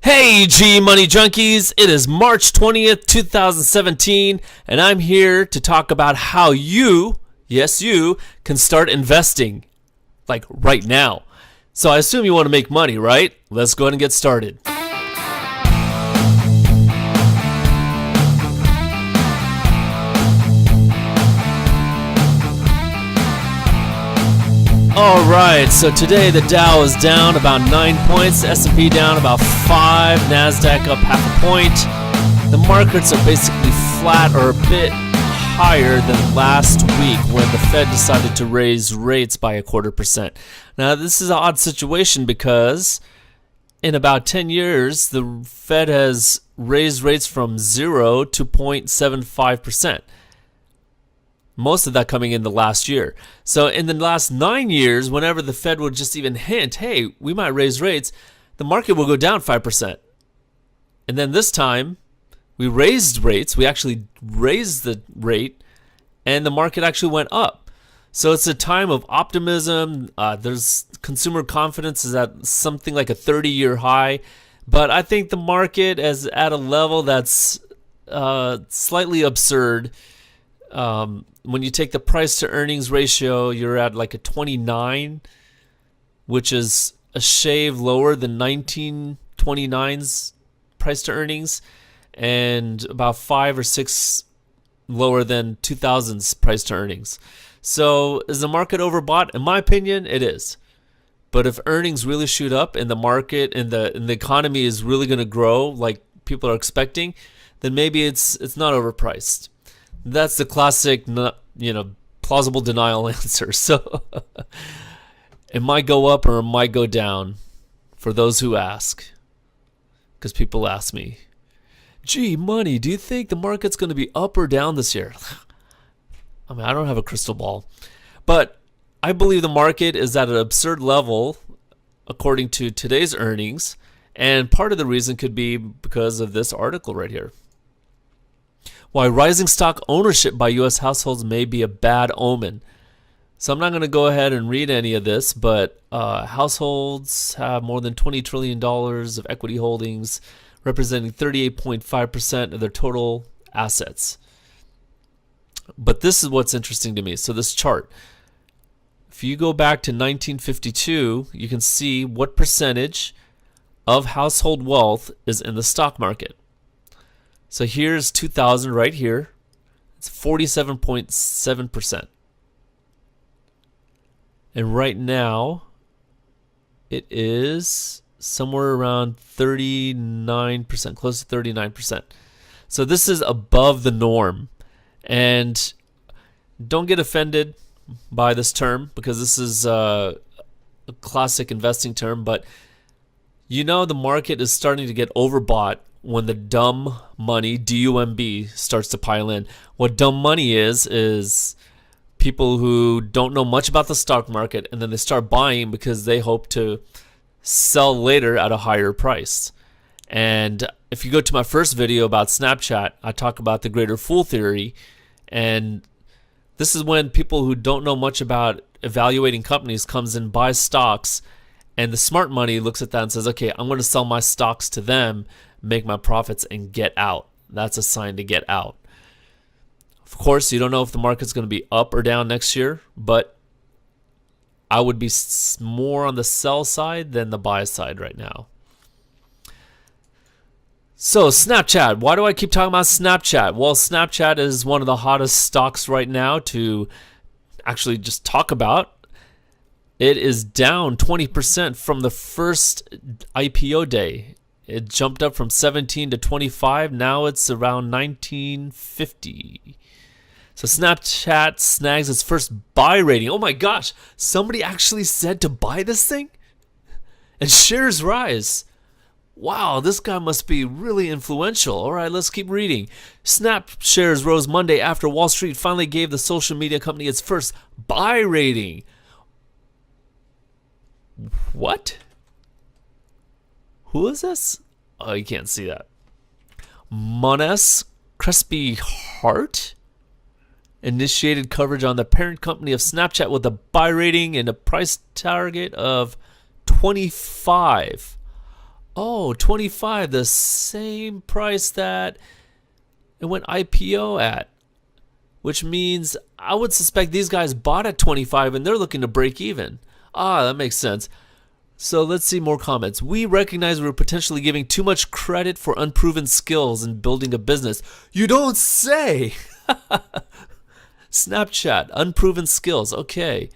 Hey G-Money Junkies, it is March 20th, 2017, and I'm here to talk about how you, yes you, can start investing, like right now. So I assume you want to make money, right? Let's go ahead and get started. Alright, so today the Dow is down about 9 points, S&P down about 5, NASDAQ up half a point. The markets are basically flat or a bit higher than last week when the Fed decided to raise rates by 0.25%. Now this is an odd situation because in about 10 years the Fed has raised rates from 0 to 0.75%. Most of that coming in the last year. So in the last 9 years, whenever the Fed would just even hint, hey, we might raise rates, the market will go down 5%. And then this time, we raised rates. We actually raised the rate, and the market actually went up. So it's a time of optimism. There's consumer confidence is at something like a 30-year high. But I think the market is at a level that's slightly absurd. When you take the price to earnings ratio, you're at like a 29, which is a shave lower than 1929's price to earnings and about 5 or 6 lower than 2000's price to earnings. So is the market overbought? In my opinion, it is. But if earnings really shoot up and the market and the economy is really going to grow like people are expecting, then maybe it's not overpriced. That's the classic, plausible denial answer. So it might go up or it might go down for those who ask. Because people ask me, gee, money, do you think the market's going to be up or down this year? I mean, I don't have a crystal ball. But I believe the market is at an absurd level according to today's earnings. And part of the reason could be because of this article right here. Why rising stock ownership by U.S. households may be a bad omen. So I'm not going to go ahead and read any of this, but households have more than $20 trillion of equity holdings, representing 38.5% of their total assets. But this is what's interesting to me. So this chart, if you go back to 1952, you can see what percentage of household wealth is in the stock market. So here's 2000 right here. It's 47.7%. And right now, it is somewhere around 39%, close to 39%. So this is above the norm. And don't get offended by this term because this is a classic investing term. But the market is starting to get overbought when the dumb money, D-U-M-B, starts to pile in. What dumb money is people who don't know much about the stock market and then they start buying because they hope to sell later at a higher price. And if you go to my first video about Snapchat, I talk about the greater fool theory. And this is when people who don't know much about evaluating companies comes and buys stocks, and the smart money looks at that and says, okay, I'm going to sell my stocks to them, make my profits, and get out. That's a sign to get out. Of course, you don't know if the market's going to be up or down next year, but I would be more on the sell side than the buy side right now. So Snapchat, why do I keep talking about Snapchat? Well, Snapchat is one of the hottest stocks right now to actually just talk about. It is down 20% from the first IPO day. It jumped up from 17 to 25. Now it's around 1950. So Snapchat snags its first buy rating. Oh my gosh, somebody actually said to buy this thing? And shares rise. Wow, this guy must be really influential. All right, let's keep reading. Snap shares rose Monday after Wall Street finally gave the social media company its first buy rating. What? Who is this? Oh, you can't see that. Mones Crespi Hart initiated coverage on the parent company of Snapchat with a buy rating and a price target of 25. Oh, 25, the same price that it went IPO at, which means I would suspect these guys bought at 25 and they're looking to break even. Ah, that makes sense. So let's see more comments. We recognize we're potentially giving too much credit for unproven skills in building a business. You don't say! Snapchat, unproven skills, okay.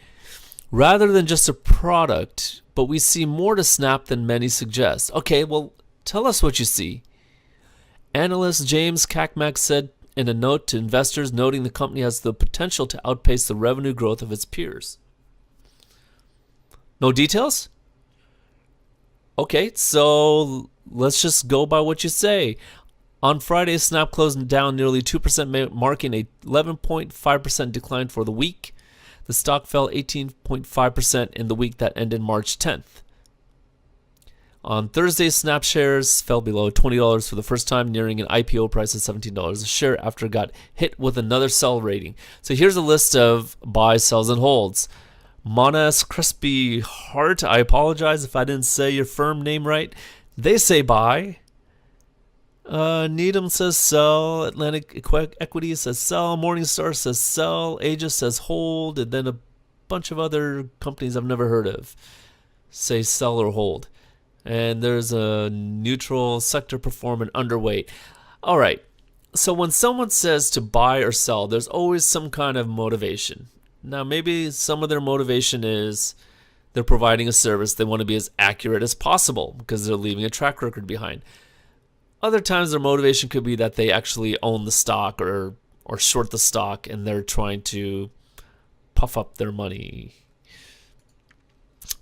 Rather than just a product, but we see more to Snap than many suggest. Okay, well, tell us what you see. Analyst James Kakmak said in a note to investors, noting the company has the potential to outpace the revenue growth of its peers. No details? Okay, so let's just go by what you say. On Friday, Snap closed down nearly 2%, marking a 11.5% decline for the week. The stock fell 18.5% in the week that ended March 10th. On Thursday, Snap shares fell below $20 for the first time, nearing an IPO price of $17 a share after it got hit with another sell rating. So here's a list of buys, sells, and holds. Monas Crispy Heart, I apologize if I didn't say your firm name right. They say buy. Needham says sell. Atlantic Equity says sell. Morningstar says sell. Aegis says hold. And then a bunch of other companies I've never heard of say sell or hold. And there's a neutral, sector perform, and underweight. All right. So when someone says to buy or sell, there's always some kind of motivation. Now, maybe some of their motivation is they're providing a service. They want to be as accurate as possible because they're leaving a track record behind. Other times their motivation could be that they actually own the stock or short the stock and they're trying to puff up their money.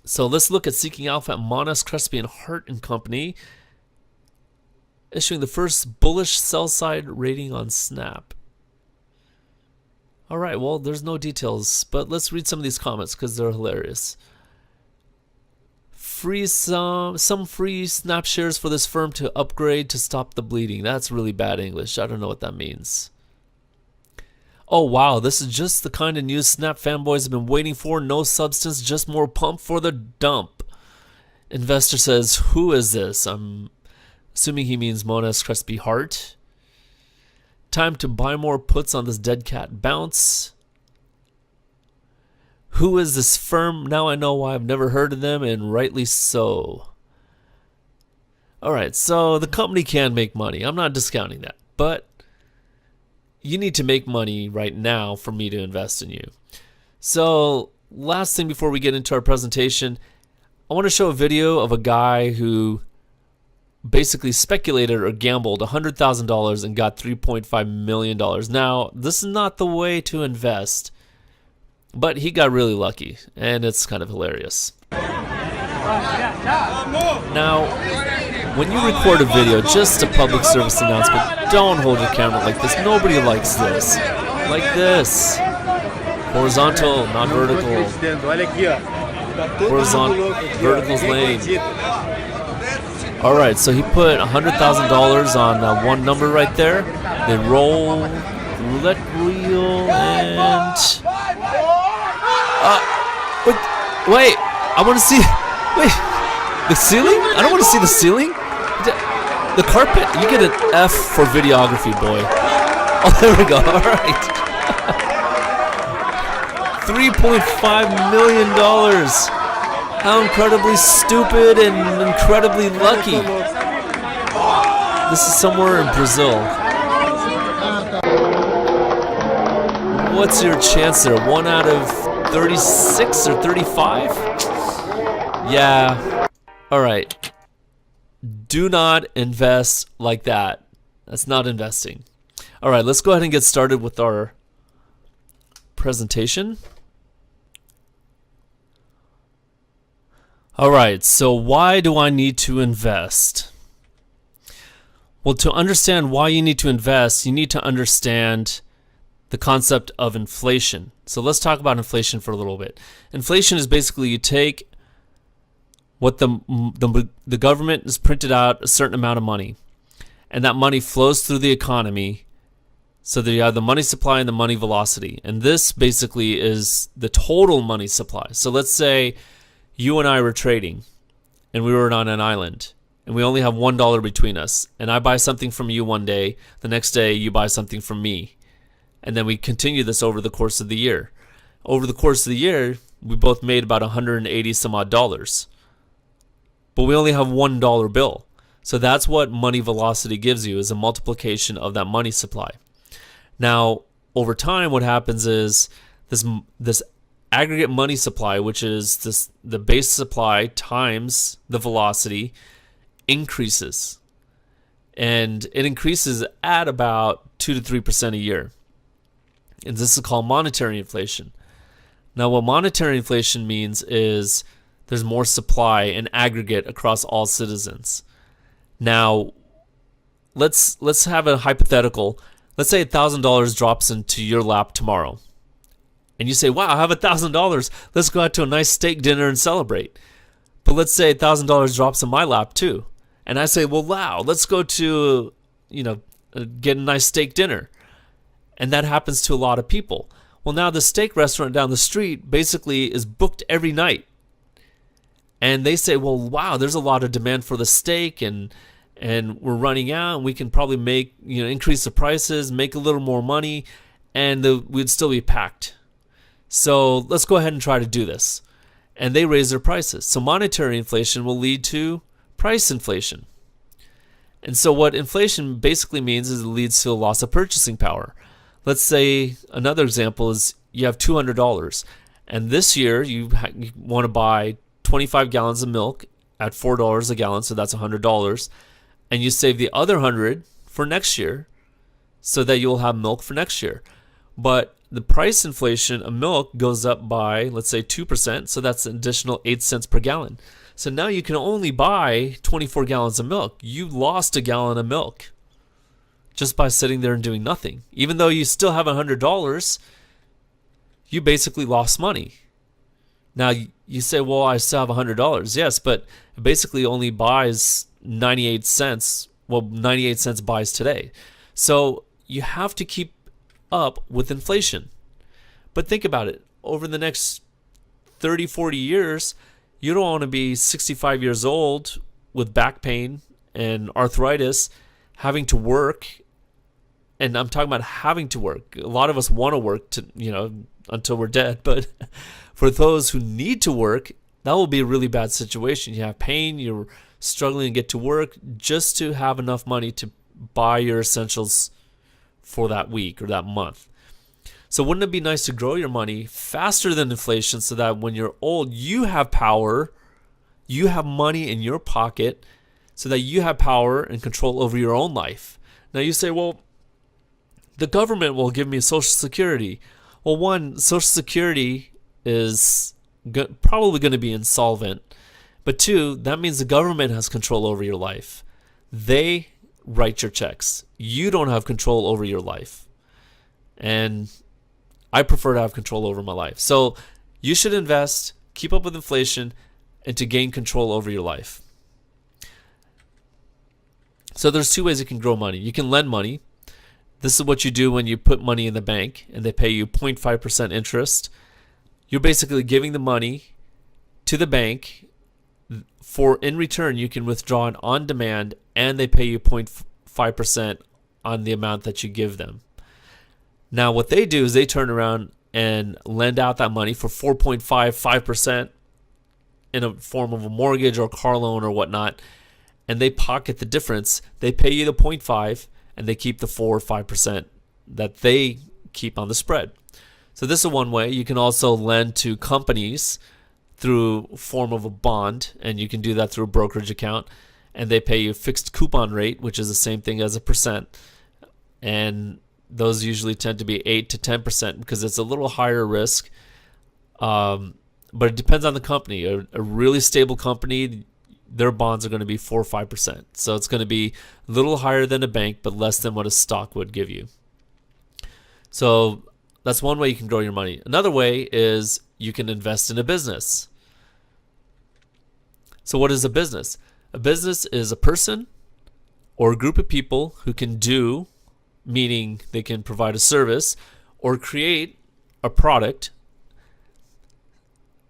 So let's look at Seeking Alpha at Monas, Crespi, and Hart & Company, issuing the first bullish sell-side rating on Snap. All right, well, there's no details, but let's read some of these comments because they're hilarious. Some free Snap shares for this firm to upgrade to stop the bleeding. That's really bad English. I don't know what that means. Oh, wow, this is just the kind of news Snap fanboys have been waiting for. No substance, just more pump for the dump. Investor says, who is this? I'm assuming he means Monas Crespi Hart. Time to buy more puts on this dead cat bounce. Who is this firm? Now I know why I've never heard of them, and rightly so. All right, so the company can make money. I'm not discounting that, but you need to make money right now for me to invest in you. So last thing before we get into our presentation, I want to show a video of a guy who basically speculated or gambled $100,000 and got $3.5 million. Now, this is not the way to invest, but he got really lucky, and it's kind of hilarious. Now, when you record a video, just a public service announcement, don't hold your camera like this. Nobody likes this. Like this. Horizontal, not vertical. Horizontal, vertical's lane. All right, so he put $100,000 on one number right there. They roll roulette wheel and wait, I want to see. Wait, the ceiling? I don't want to see the ceiling. The carpet. You get an F for videography, boy. Oh, there we go. All right. $3.5 million. How incredibly stupid and incredibly lucky. This is somewhere in Brazil. What's your chance there? 1 out of 36 or 35? Yeah. All right. Do not invest like that. That's not investing. All right, let's go ahead and get started with our presentation. All right, so why do I need to invest? Well, to understand why you need to invest, you need to understand the concept of inflation. So let's talk about inflation for a little bit. Inflation is basically you take what the government has printed out a certain amount of money, and that money flows through the economy. So that you have the money supply and the money velocity. And this basically is the total money supply. So let's say you and I were trading and we were on an island and we only have $1 between us, and I buy something from you one day, the next day you buy something from me, and then we continue this over the course of the year. Over the course of the year, we both made about 180 some odd dollars, but we only have $1 bill. So that's what money velocity gives you, is a multiplication of that money supply. Now, over time, what happens is this aggregate money supply, which is the base supply times the velocity, increases. And it increases at about 2 to 3% a year. And this is called monetary inflation. Now, what monetary inflation means is there's more supply in aggregate across all citizens. Now, let's have a hypothetical. Let's say $1,000 drops into your lap tomorrow. And you say, wow, I have $1,000. Let's go out to a nice steak dinner and celebrate. But let's say $1,000 drops in my lap too. And I say, well, wow, let's go to, get a nice steak dinner. And that happens to a lot of people. Well, now the steak restaurant down the street basically is booked every night. And they say, well, wow, there's a lot of demand for the steak, and we're running out, and we can probably increase the prices, make a little more money, and we'd still be packed. So let's go ahead and try to do this. And they raise their prices. So monetary inflation will lead to price inflation. And so what inflation basically means is it leads to a loss of purchasing power. Let's say another example is you have $200, and this year you want to buy 25 gallons of milk at $4 a gallon, so that's $100, and you save the other 100 for next year so that you'll have milk for next year. But the price inflation of milk goes up by, let's say, 2%, so that's an additional 8 cents per gallon. So now you can only buy 24 gallons of milk. You lost a gallon of milk just by sitting there and doing nothing. Even though you still have $100, you basically lost money. Now, you say, well, I still have $100. Yes, but it basically only buys 98 cents. Well, 98 cents buys today. So you have to keep up with inflation. But think about it. Over the next 30, 40 years, you don't want to be 65 years old with back pain and arthritis, having to work. And I'm talking about having to work. A lot of us want to work until we're dead. But for those who need to work, that will be a really bad situation. You have pain, you're struggling to get to work just to have enough money to buy your essentials for that week or that month. So wouldn't it be nice to grow your money faster than inflation so that when you're old, you have power, you have money in your pocket so that you have power and control over your own life? Now you say, well, the government will give me Social Security. Well, one, Social Security is probably going to be insolvent. But two, that means the government has control over your life. They write your checks. You don't have control over your life. And I prefer to have control over my life. So you should invest, keep up with inflation, and to gain control over your life. So there's two ways you can grow money. You can lend money. This is what you do when you put money in the bank and they pay you 0.5% interest. You're basically giving the money to the bank for, in return, you can withdraw it on demand and they pay you 0.5% on the amount that you give them. Now, what they do is they turn around and lend out that money for 4.5% in a form of a mortgage or a car loan or whatnot, and they pocket the difference. They pay you the 0.5 and they keep the 4 or 5% that they keep on the spread. So this is one way. You can also lend to companies through form of a bond, and you can do that through a brokerage account, and they pay you a fixed coupon rate, which is the same thing as a percent, and those usually tend to be 8 to 10% because it's a little higher risk, but it depends on the company. A really stable company, their bonds are going to be 4 or 5%. So it's going to be a little higher than a bank, but less than what a stock would give you. So that's one way you can grow your money. Another way is you can invest in a business. So what is a business? A business is a person or a group of people who can do, meaning they can provide a service or create a product,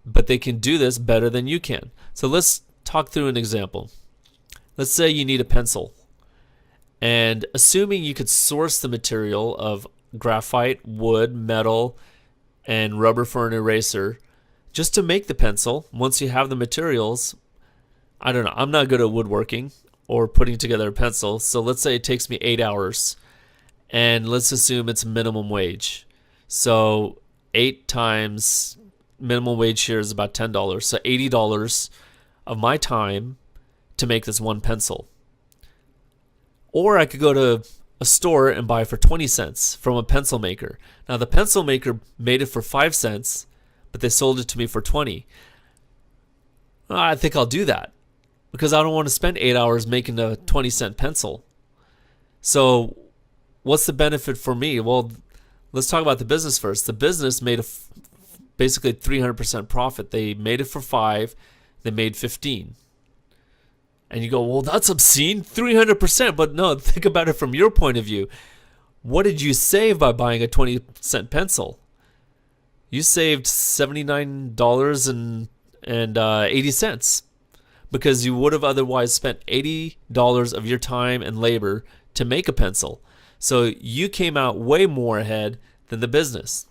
but they can do this better than you can. So let's talk through an example. Let's say you need a pencil. And assuming you could source the material of graphite, wood, metal, and rubber for an eraser, just to make the pencil, once you have the materials, I don't know, I'm not good at woodworking or putting together a pencil, so let's say it takes me 8 hours, and let's assume it's minimum wage. So 8 times minimum wage here is about $10, so $80 of my time to make this one pencil. Or I could go to a store and buy for 20 cents from a pencil maker. Now the pencil maker made it for 5 cents, but they sold it to me for 20. I think I'll do that because I don't want to spend 8 hours making a 20-cent pencil. So what's the benefit for me? Well, let's talk about the business first. The business made basically 300% profit. They made it for 5, they made 15. And you go, well, that's obscene, 300%. But no, think about it from your point of view. What did you save by buying a 20-cent pencil? You saved $79.80 because you would have otherwise spent $80 of your time and labor to make a pencil. So you came out way more ahead than the business.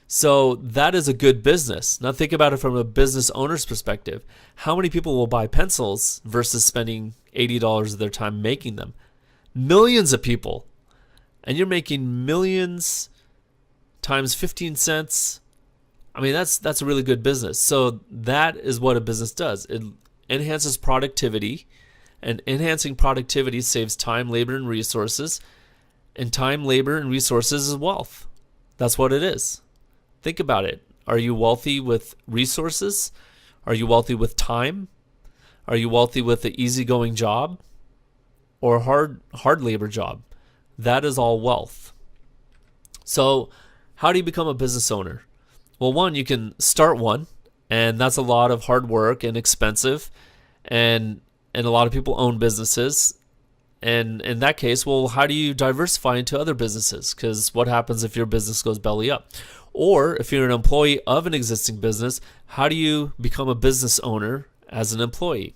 So that is a good business. Now think about it from a business owner's perspective. How many people will buy pencils versus spending $80 of their time making them? Millions of people. And you're making millions times 15 cents. I mean, that's a really good business. So that is what a business does. It enhances productivity, and enhancing productivity saves time, labor, and resources. And time, labor, and resources is wealth. That's what it is. Think about it. Are you wealthy with resources? Are you wealthy with time? Are you wealthy with an easygoing job or a hard labor job? That is all wealth. So how do you become a business owner? Well, one, you can start one, and that's a lot of hard work and expensive, and a lot of people own businesses. And in that case, well, how do you diversify into other businesses? Because what happens if your business goes belly up? Or if you're an employee of an existing business, how do you become a business owner as an employee?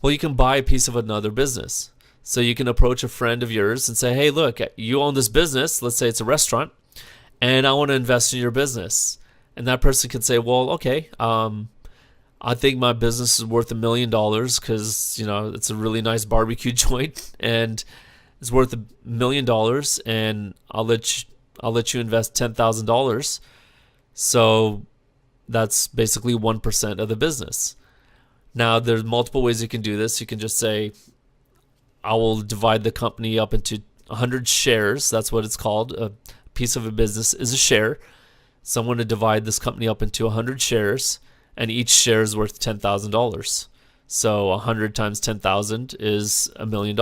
Well, you can buy a piece of another business. So you can approach a friend of yours and say, hey, look, you own this business. Let's say it's a restaurant, and I want to invest in your business. And that person can say, well, okay, I think my business is worth $1 million because, it's a really nice barbecue joint and it's worth $1 million, and I'll let you invest $10,000. So that's basically 1% of the business. Now, there's multiple ways you can do this. You can just say, I will divide the company up into 100 shares. That's what it's called. A piece of a business is a share. So I'm going to divide this company up into 100 shares, and each share is worth $10,000. So 100 times 10,000 is $1 million.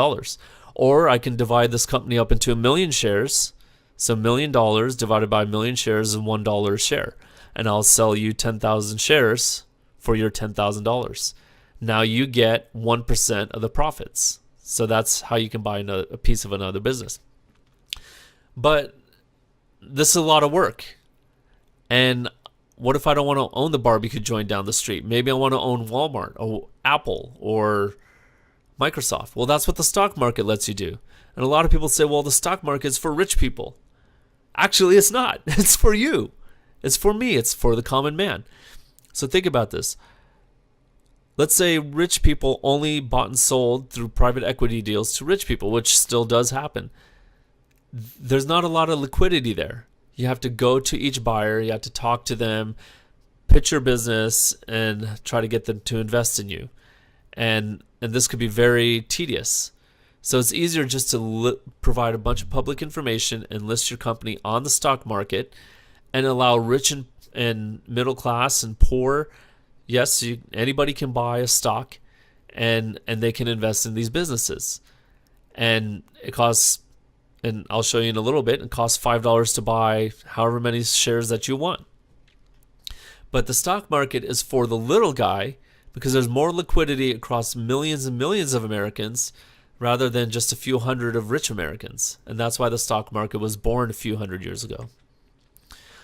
Or I can divide this company up into 1 million shares. So $1 million divided by 1 million shares is $1 a share. And I'll sell you 10,000 shares for your $10,000. Now you get 1% of the profits. So that's how you can buy a piece of another business. But this is a lot of work. And what if I don't want to own the barbecue joint down the street? Maybe I want to own Walmart or Apple or Microsoft. Well, that's what the stock market lets you do. And a lot of people say, well, the stock market is for rich people. Actually, it's not. It's for you. It's for me. It's for the common man. So think about this. Let's say rich people only bought and sold through private equity deals to rich people, which still does happen. There's not a lot of liquidity there. You have to go to each buyer. You have to talk to them, pitch your business, and try to get them to invest in you. And this could be very tedious. So it's easier just to provide a bunch of public information and list your company on the stock market and allow rich and middle class and poor, yes, anybody can buy a stock and they can invest in these businesses. And it costs, and I'll show you in a little bit, it costs $5 to buy however many shares that you want. But the stock market is for the little guy because there's more liquidity across millions and millions of Americans rather than just a few hundred of rich Americans. And that's why the stock market was born a few hundred years ago.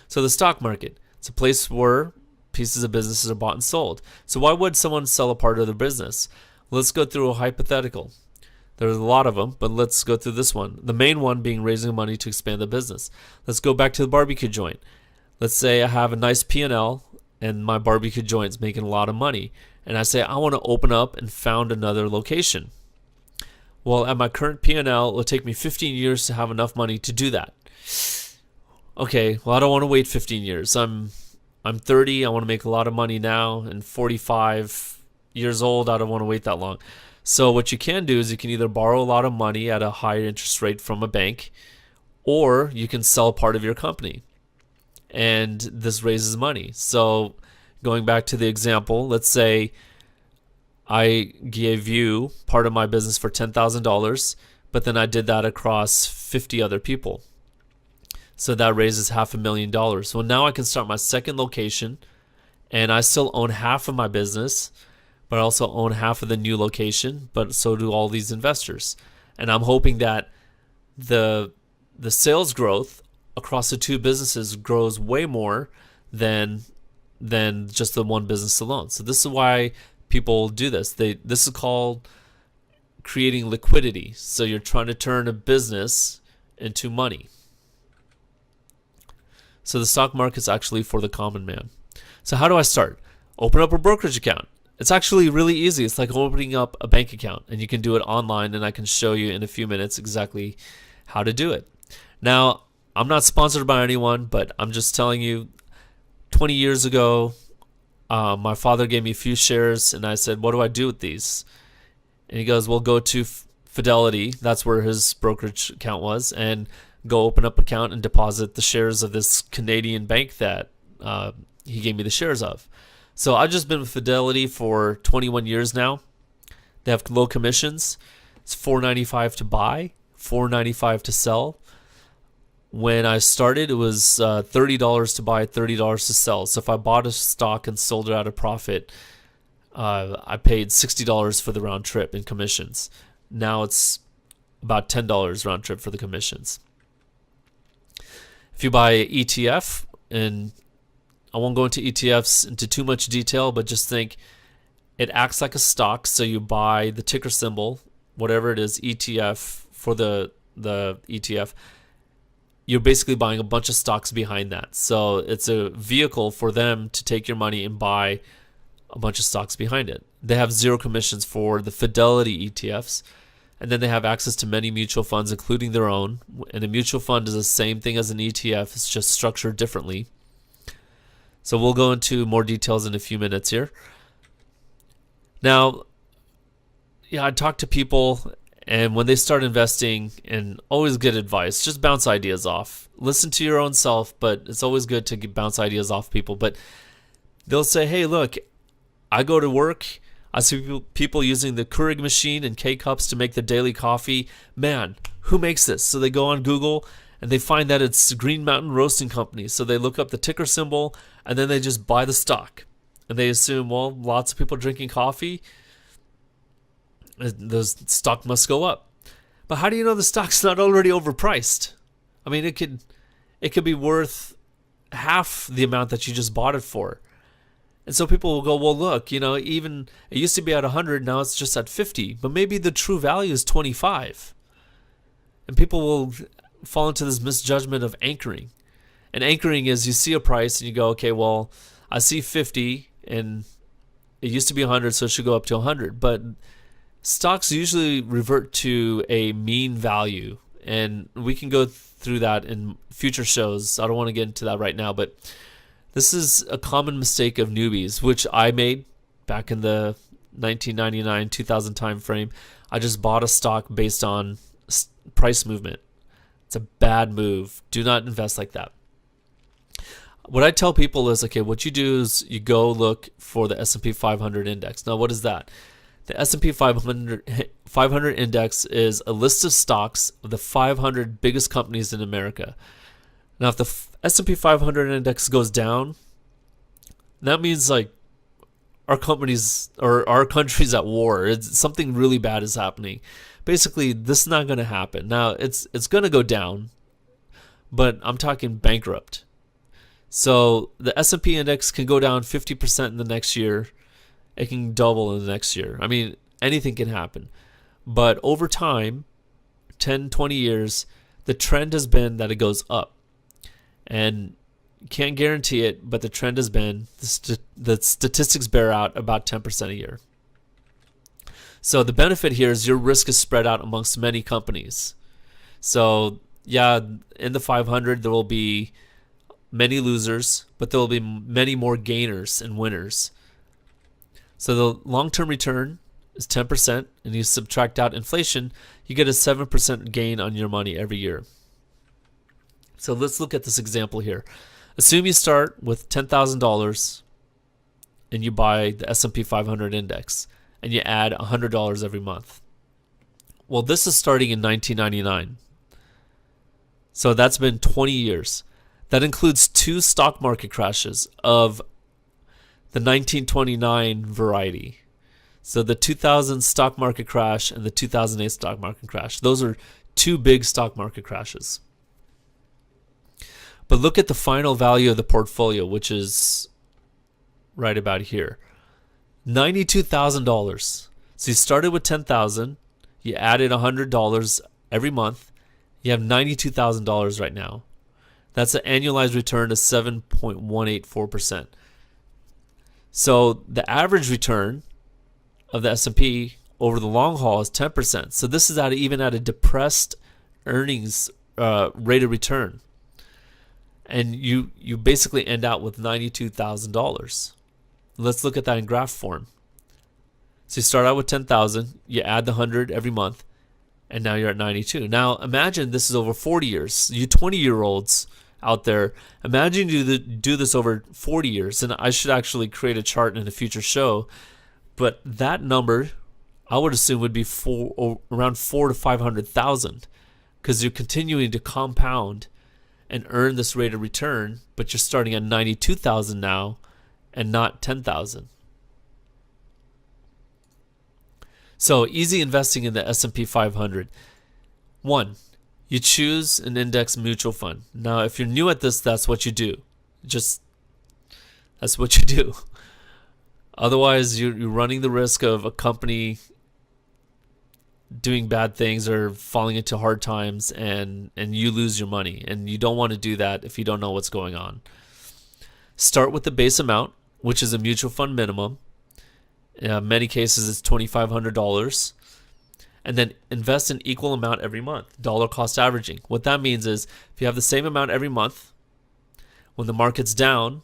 So the stock market, it's a place where pieces of businesses are bought and sold. So why would someone sell a part of their business? Let's go through a hypothetical. There's a lot of them, but let's go through this one. The main one being raising money to expand the business. Let's go back to the barbecue joint. Let's say I have a nice P&L and my barbecue joint's making a lot of money. And I say I want to open up and found another location. Well, at my current P&L, it'll take me 15 years to have enough money to do that. Okay, well, I don't want to wait 15 years. I'm 30, I want to make a lot of money now, and 45 years old, I don't want to wait that long. So what you can do is you can either borrow a lot of money at a higher interest rate from a bank, or you can sell part of your company, and this raises money. So going back to the example, let's say I gave you part of my business for $10,000, but then I did that across 50 other people. So that raises $500,000. Well, now I can start my second location, and I still own half of my business, but I also own half of the new location, but so do all these investors. And I'm hoping that the sales growth across the two businesses grows way more than just the one business alone. So this is why people do this. This is called creating liquidity. So you're trying to turn a business into money. So the stock market's actually for the common man. So how do I start? Open up a brokerage account. It's actually really easy. It's like opening up a bank account, and you can do it online, and I can show you in a few minutes exactly how to do it. Now, I'm not sponsored by anyone, but I'm just telling you, 20 years ago, my father gave me a few shares, and I said, what do I do with these? And he goes, well, go to Fidelity. That's where his brokerage account was, and go open up an account and deposit the shares of this Canadian bank that he gave me the shares of. So I've just been with Fidelity for 21 years now. They have low commissions. It's $4.95 to buy, $4.95 to sell. When I started, it was $30 to buy, $30 to sell. So if I bought a stock and sold it at a profit, I paid $60 for the round trip in commissions. Now it's about $10 round trip for the commissions. If you buy an ETF, and I won't go into ETFs into too much detail, but just think it acts like a stock. So you buy the ticker symbol, whatever it is, ETF for the ETF. You're basically buying a bunch of stocks behind that. So it's a vehicle for them to take your money and buy a bunch of stocks behind it. They have zero commissions for the Fidelity ETFs. And then they have access to many mutual funds, including their own. And a mutual fund is the same thing as an ETF. It's just structured differently. So we'll go into more details in a few minutes here. Now, I talk to people, and when they start investing, and always get advice, just bounce ideas off. Listen to your own self, but it's always good to bounce ideas off people. But they'll say, hey, look, I go to work, I see people using the Keurig machine and K-Cups to make the daily coffee. Man, who makes this? So they go on Google and they find that it's Green Mountain Roasting Company. So they look up the ticker symbol and then they just buy the stock. And they assume, well, lots of people drinking coffee, the stock must go up. But how do you know the stock's not already overpriced? I mean, it could be worth half the amount that you just bought it for. And so people will go, well, look, even it used to be at 100, now it's just at 50, but maybe the true value is 25. And people will fall into this misjudgment of anchoring. And anchoring is you see a price and you go, okay, well, I see 50 and it used to be 100, so it should go up to 100. But stocks usually revert to a mean value. And we can go through that in future shows. I don't want to get into that right now, but this is a common mistake of newbies, which I made back in the 1999-2000 time frame. I just bought a stock based on price movement. It's a bad move. Do not invest like that. What I tell people is, okay, what you do is you go look for the S&P 500 index. Now, what is that? The S&P 500 index is a list of stocks of the 500 biggest companies in America. Now, if the S&P 500 index goes down, that means like our companies or our country's at war. Something really bad is happening. Basically, this is not going to happen. Now, it's going to go down, but I'm talking bankrupt. So the S&P index can go down 50% in the next year. It can double in the next year. I mean, anything can happen. But over time, 10, 20 years, the trend has been that it goes up. And you can't guarantee it, but the trend has been, the statistics bear out about 10% a year. So the benefit here is your risk is spread out amongst many companies. So yeah, in the 500, there will be many losers, but there will be many more gainers and winners. So the long-term return is 10%, and you subtract out inflation, you get a 7% gain on your money every year. So let's look at this example here. Assume you start with $10,000 and you buy the S&P 500 index, and you add $100 every month. Well, this is starting in 1999. So that's been 20 years. That includes 2 stock market crashes of the 1929 variety. So the 2000 stock market crash and the 2008 stock market crash. Those are 2 big stock market crashes. But look at the final value of the portfolio, which is right about here. $92,000. So you started with $10,000, you added $100 every month, you have $92,000 right now. That's an annualized return of 7.184%. So the average return of the S&P over the long haul is 10%. So this is even at a depressed earnings rate of return. And you basically end out with $92,000. Let's look at that in graph form. So you start out with 10,000, you add the 100 every month, and now you're at 92. Now imagine this is over 40 years. You 20-year-olds out there, imagine you do this over 40 years. And I should actually create a chart in a future show. But that number, I would assume, would be around 400,000 to 500,000, because you're continuing to compound and earn this rate of return, but you're starting at 92,000 now and not 10,000. So easy investing in the S&P 500. 1, you choose an index mutual fund. Now, if you're new at this, that's what you do. That's what you do. Otherwise, you're running the risk of a company doing bad things or falling into hard times, and you lose your money. And you don't want to do that if you don't know what's going on. Start with the base amount, which is a mutual fund minimum. In many cases, it's $2,500. And then invest an equal amount every month, dollar cost averaging. What that means is if you have the same amount every month, when the market's down,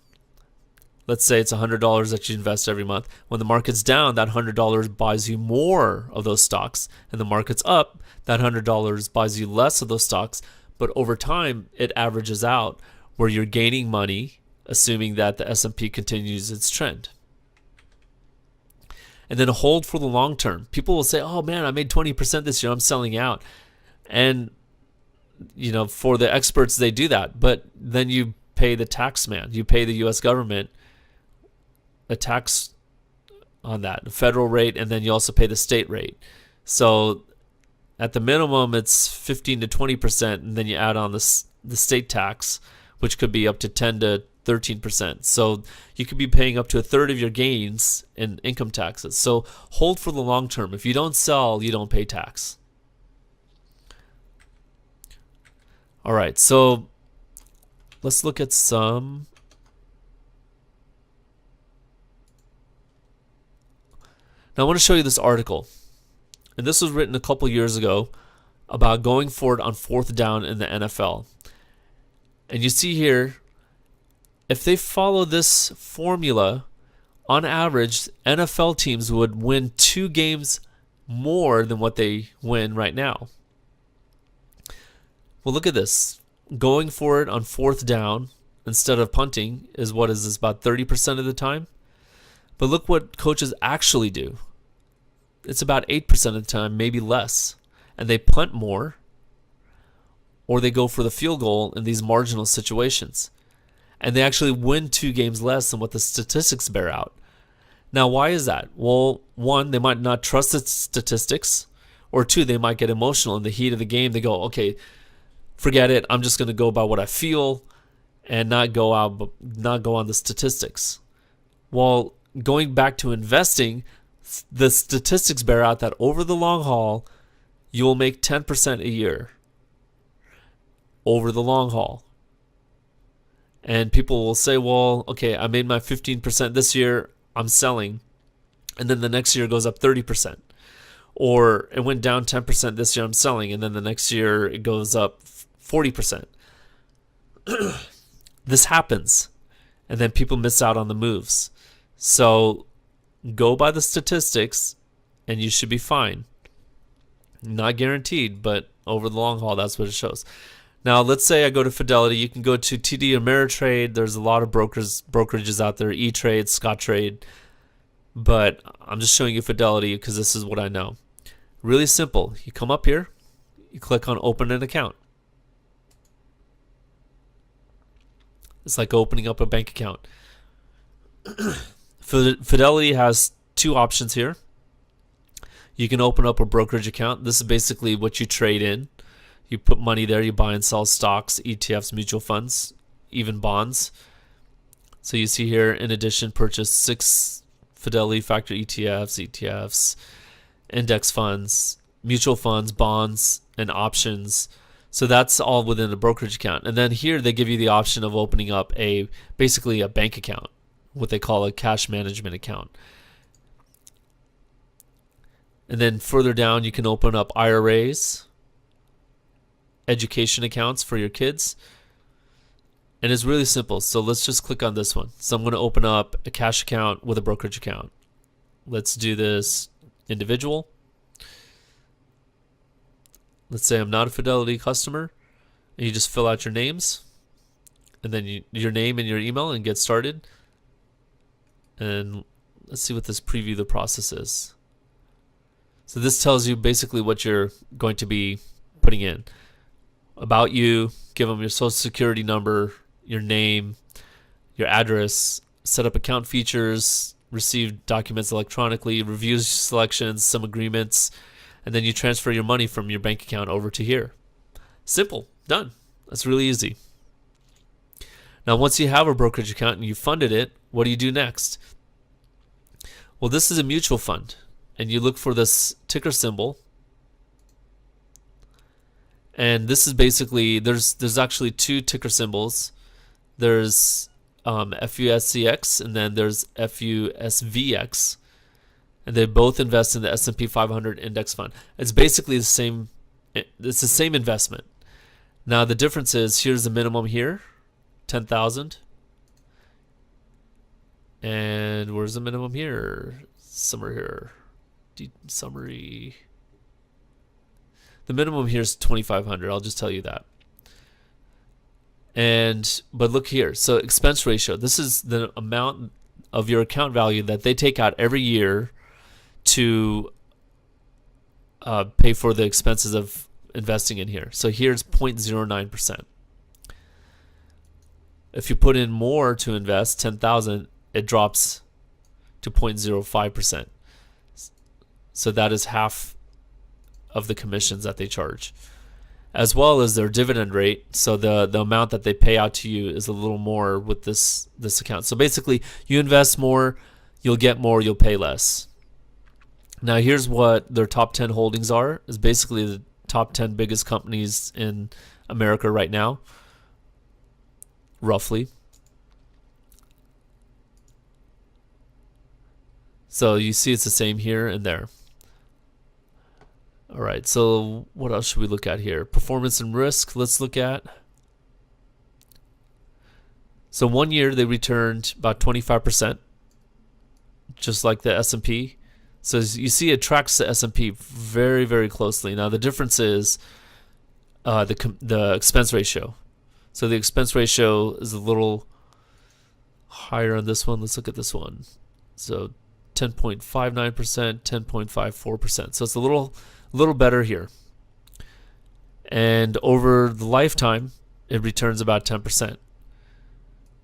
let's say it's $100 that you invest every month. When the market's down, that $100 buys you more of those stocks. And the market's up, that $100 buys you less of those stocks. But over time, it averages out where you're gaining money, assuming that the S&P continues its trend. And then hold for the long term. People will say, oh man, I made 20% this year, I'm selling out. And, for the experts, they do that. But then you pay the tax man. You pay the U.S. government a tax on that, a federal rate, and then you also pay the state rate. So at the minimum, it's 15 to 20%, and then you add on the state tax, which could be up to 10 to 13%. So you could be paying up to a third of your gains in income taxes. So hold for the long term. If you don't sell, you don't pay tax. All right, so let's look at some. Now I want to show you this article. And this was written a couple years ago about going forward on 4th down in the NFL. And you see here, if they follow this formula, on average, NFL teams would win 2 games more than what they win right now. Well, look at this. Going for it on 4th down instead of punting is what is this, about 30% of the time? But look what coaches actually do. It's about 8% of the time, maybe less. And they punt more, or they go for the field goal in these marginal situations. And they actually win 2 games less than what the statistics bear out. Now, why is that? Well, 1, they might not trust the statistics, or 2, they might get emotional in the heat of the game. They go, okay, forget it. I'm just going to go by what I feel and not go on the statistics. Well, going back to investing, the statistics bear out that over the long haul, you will make 10% a year. Over the long haul. And people will say, well, okay, I made my 15% this year, I'm selling. And then the next year goes up 30%. Or it went down 10% this year, I'm selling. And then the next year it goes up 40%. This happens. And then people miss out on the moves. So go by the statistics and you should be fine. Not guaranteed, but over the long haul, that's what it shows. Now, let's say I go to Fidelity. You can go to TD Ameritrade. There's a lot of brokerages out there, E-Trade, Scottrade. But I'm just showing you Fidelity because this is what I know. Really simple. You come up here. You click on Open an Account. It's like opening up a bank account. Fidelity has two options here. You can open up a brokerage account. This is basically what you trade in. You put money there, you buy and sell stocks, ETFs, mutual funds, even bonds. So you see here, in addition, purchase 6 Fidelity Factor ETFs, index funds, mutual funds, bonds, and options. So that's all within a brokerage account. And then here they give you the option of opening up basically a bank account, what they call a cash management account. And then further down, you can open up IRAs, education accounts for your kids. And it's really simple. So let's just click on this one. So I'm going to open up a cash account with a brokerage account. Let's do this individual. Let's say I'm not a Fidelity customer. And you just fill out your names. And then your name and your email and get started. And let's see what this preview the process is. So this tells you basically what you're going to be putting in. About you, give them your social security number, your name, your address, set up account features, receive documents electronically, reviews selections, some agreements, and then you transfer your money from your bank account over to here. Simple, done. That's really easy. Now, once you have a brokerage account and you funded it, what do you do next? Well, this is a mutual fund, and you look for this ticker symbol. And this is basically, there's actually 2 ticker symbols. There's FUSCX and then there's FUSVX. And they both invest in the S&P 500 index fund. It's basically the same, it's the same investment. Now the difference is, here's the minimum here, 10,000. And where's the minimum here? Somewhere here. Summary. The minimum here is 2,500. I'll just tell you that. But look here. So expense ratio. This is the amount of your account value that they take out every year to pay for the expenses of investing in here. So here's 0.09%. If you put in more to invest, 10,000, it drops to 0.05%. So that is half of the commissions that they charge, as well as their dividend rate. So the amount that they pay out to you is a little more with this account. So basically, you invest more, you'll get more, you'll pay less. Now here's what their top 10 holdings are. Is basically the top 10 biggest companies in America right now, roughly. So you see it's the same here and there. All right, so what else should we look at here? Performance and risk, let's look at. So 1 year they returned about 25%, just like the S&P. So as you see, it tracks the S&P very, very closely. Now the difference is the expense ratio. So the expense ratio is a little higher on this one. Let's look at this one. So 10.59%, 10.54%. So it's a little better here. And over the lifetime, it returns about 10%.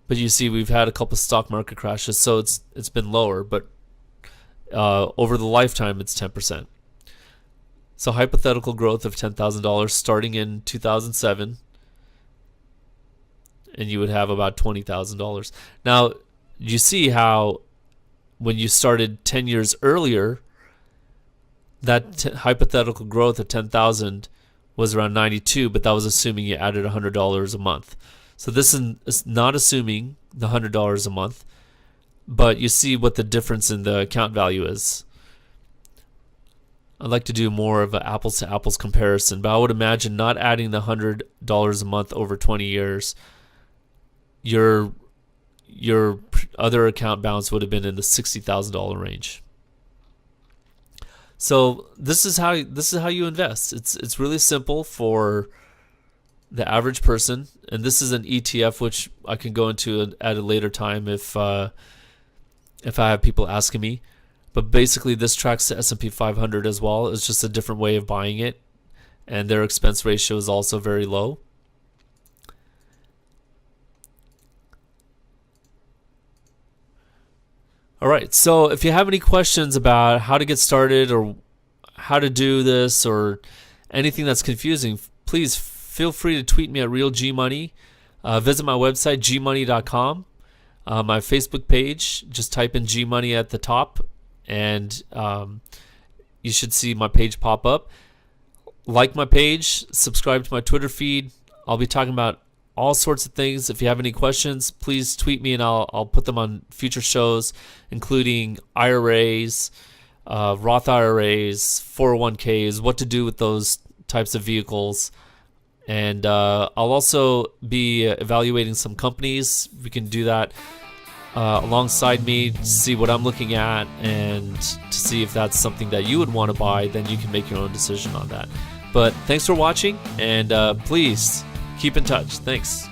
But you see, we've had a couple stock market crashes, so it's been lower. But over the lifetime, it's 10%. So hypothetical growth of $10,000 starting in 2007, and you would have about $20,000. Now, you see how when you started 10 years earlier, that hypothetical growth of 10,000 was around 92, but that was assuming you added $100 a month. So this is not assuming the $100 a month, but you see what the difference in the account value is. I'd like to do more of an apples to apples comparison, but I would imagine not adding the $100 a month over 20 years, your other account balance would have been in the $60,000 range. So this is how you invest. It's really simple for the average person, and this is an ETF, which I can go into at a later time if I have people asking me. But basically, this tracks the S&P 500 as well. It's just a different way of buying it, and their expense ratio is also very low. All right, so if you have any questions about how to get started or how to do this or anything that's confusing, please feel free to tweet me at RealGMoney. Visit my website, gmoney.com. My Facebook page, just type in GMoney at the top, and you should see my page pop up. Like my page, subscribe to my Twitter feed. I'll be talking about all sorts of things. If you have any questions, please tweet me and I'll put them on future shows, including IRAs, Roth IRAs, 401ks, what to do with those types of vehicles. And I'll also be evaluating some companies. We can do that alongside me to see what I'm looking at and to see if that's something that you would want to buy. Then you can make your own decision on that. But thanks for watching, and please keep in touch. Thanks.